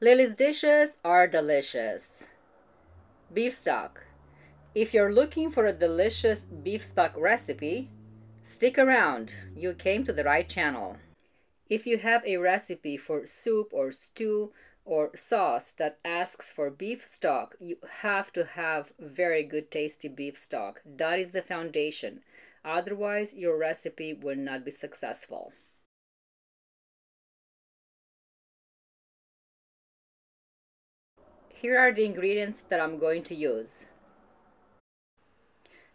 Lily's dishes are delicious. Beef stock. If you're looking for a delicious beef stock recipe, stick around. You came to the right channel. If you have a recipe for soup or stew or sauce that asks for beef stock, you have to have very good tasty beef stock. That is the foundation. Otherwise, your recipe will not be successful. Here are the ingredients that I'm going to use.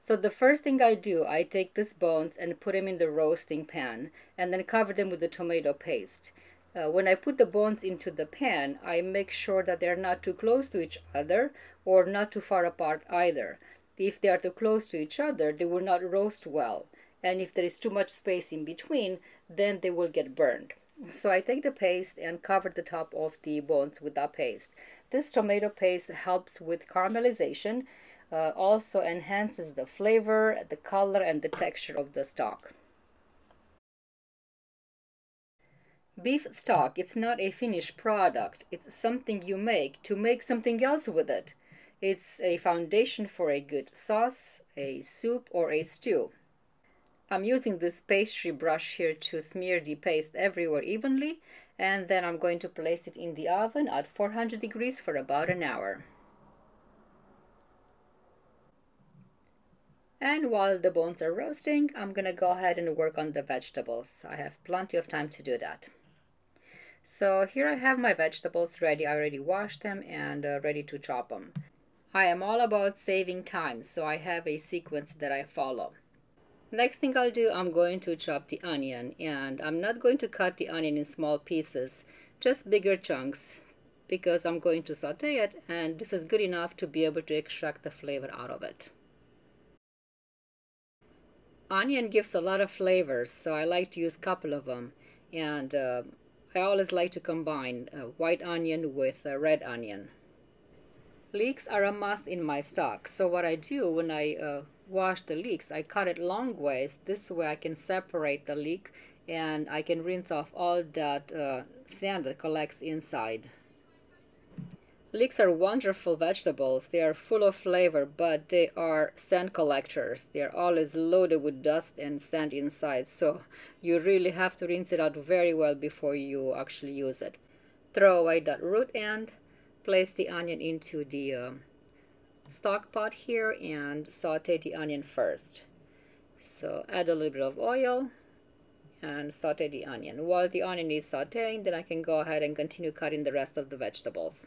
So the first thing I do, I take these bones and put them in the roasting pan and then cover them with the tomato paste. When I put the bones into the pan, I make sure that they're not too close to each other or not too far apart either. If they are too close to each other, they will not roast well. And if there is too much space in between, then they will get burned. So I take the paste and cover the top of the bones with that paste. This tomato paste helps with caramelization, also enhances the flavor, the color, and the texture of the stock. Beef stock, it's not a finished product. It's something you make to make something else with it. It's a foundation for a good sauce, a soup, or a stew. I'm using this pastry brush here to smear the paste everywhere evenly, and then I'm going to place it in the oven at 400 degrees for about an hour. And while the bones are roasting, I'm gonna go ahead and work on the vegetables. I have plenty of time to do that. So here I have my vegetables ready. I already washed them and ready to chop them. I am all about saving time, so I have a sequence that I follow. Next thing I'll do, I'm going to chop the onion, and I'm not going to cut the onion in small pieces, just bigger chunks, because I'm going to saute it, and this is good enough to be able to extract the flavor out of it. Onion gives a lot of flavors, so I like to use a couple of them, and I always like to combine white onion with red onion. Leeks are a must in my stock, so what I do when I wash the leeks, I cut it long ways. This way I can separate the leek and I can rinse off all that sand that collects inside. Leeks are wonderful vegetables. They are full of flavor, but they are sand collectors. They are always loaded with dust and sand inside, so you really have to rinse it out very well before you actually use it. Throw away that root end, place the onion into the stock pot here and saute the onion first. So add a little bit of oil and saute the onion. While the onion is sauteing, then I can go ahead and continue cutting the rest of the vegetables.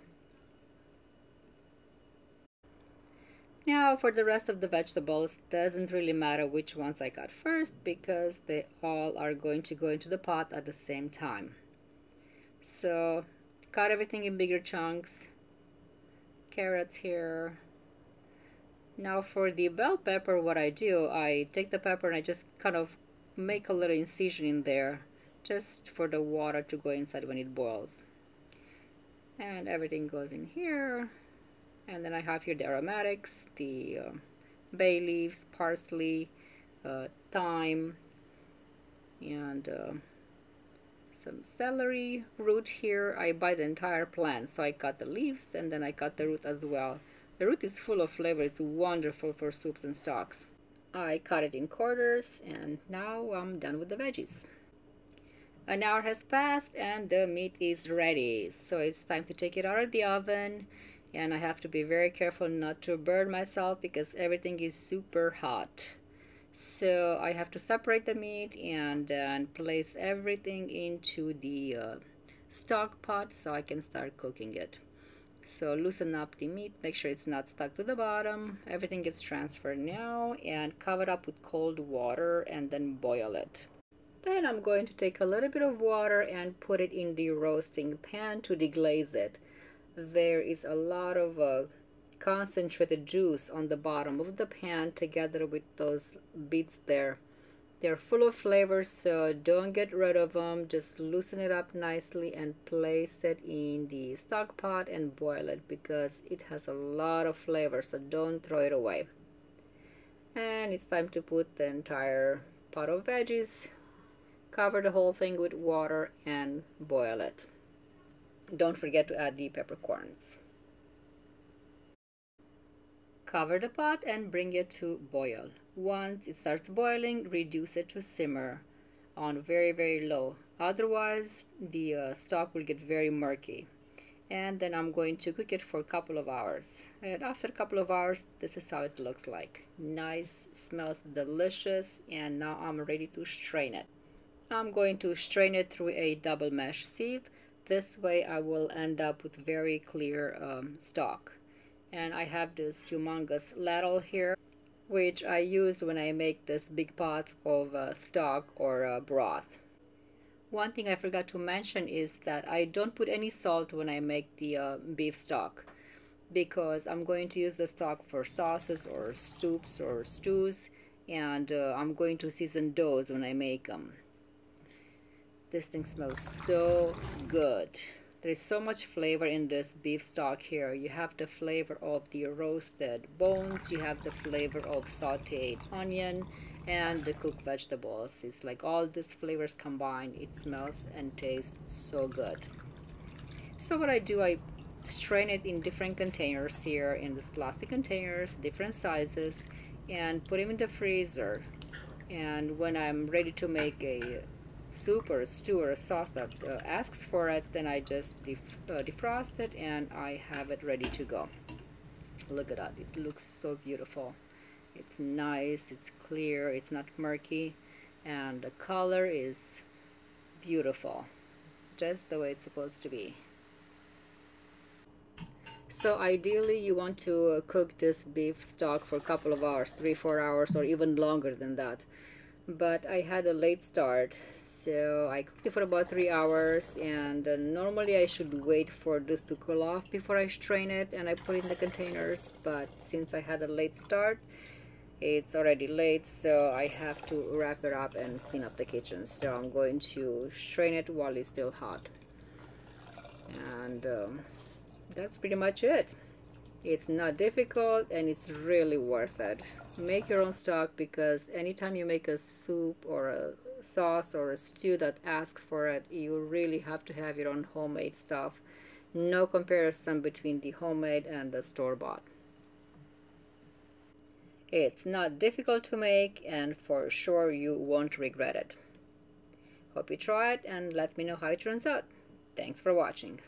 Now for the rest of the vegetables, doesn't really matter which ones I cut first because they all are going to go into the pot at the same time. So cut everything in bigger chunks. Carrots here. Now for the bell pepper, what I do, I take the pepper and I just kind of make a little incision in there just for the water to go inside when it boils. And everything goes in here. And then I have here the aromatics, the bay leaves, parsley, thyme, and some celery root here. I buy the entire plant, so I cut the leaves and then I cut the root as well. The root is full of flavor. It's wonderful for soups and stocks. I cut it in quarters and now I'm done with the veggies. An hour has passed and the meat is ready. So it's time to take it out of the oven. And I have to be very careful not to burn myself because everything is super hot. So I have to separate the meat and then place everything into the stock pot so I can start cooking it. So loosen up the meat, make sure it's not stuck to the bottom. Everything gets transferred now and cover it up with cold water and then boil it. Then I'm going to take a little bit of water and put it in the roasting pan to deglaze it. There is a lot of concentrated juice on the bottom of the pan together with those bits there. They're full of flavors, so don't get rid of them. Just loosen it up nicely and place it in the stock pot and boil it because it has a lot of flavor, so don't throw it away. And it's time to put the entire pot of veggies, cover the whole thing with water and boil it. Don't forget to add the peppercorns. Cover the pot and bring it to boil. Once it starts boiling, reduce it to simmer on very low. Otherwise, the stock will get very murky. And then I'm going to cook it for a couple of hours. And after a couple of hours, this is how it looks like. Nice, smells delicious, and now I'm ready to strain it. I'm going to strain it through a double mesh sieve. This way I will end up with very clear stock. And I have this humongous ladle here, which I use when I make this big pots of stock or broth. One thing I forgot to mention is that I don't put any salt when I make the beef stock, because I'm going to use the stock for sauces or soups or stews, and I'm going to season those when I make them. This thing smells so good. There is so much flavor in this beef stock here. You have the flavor of the roasted bones, you have the flavor of sauteed onion, and the cooked vegetables. It's like all these flavors combined. It smells and tastes so good. So what I do, I strain it in different containers here, in these plastic containers, different sizes, and put them in the freezer. And when I'm ready to make a soup or a stew or a sauce that asks for it, then I just defrost it and I have it ready to go. Look at that, it looks so beautiful. It's nice, it's clear, it's not murky, and the color is beautiful, just the way it's supposed to be. So ideally you want to cook this beef stock for a couple of hours, 3-4 hours, or even longer than that. But I had a late start, so I cooked it for about 3 hours, and normally I should wait for this to cool off before I strain it and I put it in the containers, but since I had a late start, it's already late, so I have to wrap it up and clean up the kitchen. So I'm going to strain it while it's still hot, and that's pretty much it. It's not difficult and it's really worth it. Make your own stock, because anytime you make a soup or a sauce or a stew that asks for it, you really have to have your own homemade stuff. No comparison between the homemade and the store-bought. It's not difficult to make, and for sure you won't regret it. Hope you try it and let me know how it turns out. Thanks for watching.